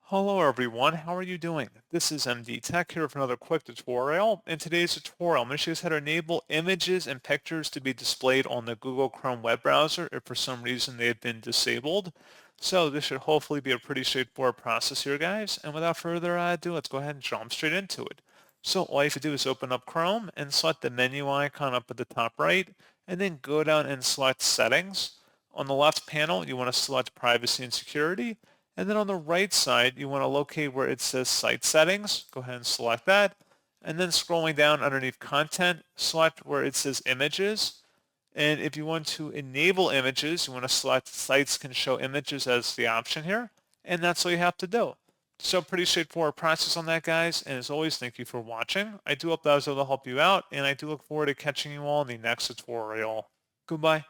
Hello everyone, how are you doing? This is MD Tech here with another quick tutorial. In today's tutorial, I'm going to show you how to enable images and pictures to be displayed on the Google Chrome web browser if for some reason they have been disabled. So this should hopefully be a pretty straightforward process here, guys. And without further ado, let's go ahead and jump straight into it. So all you have to do is open up Chrome and select the menu icon up at the top right, and then go down and select Settings. On the left panel, you want to select Privacy and Security. And then on the right side, you want to locate where it says Site Settings. Go ahead and select that. And then scrolling down underneath Content, select where it says Images. And if you want to enable images, you want to select Sites Can Show Images as the option here. And that's all you have to do. So pretty straightforward process on that, guys. And as always, thank you for watching. I do hope that was able to help you out. And I do look forward to catching you all in the next tutorial. Goodbye.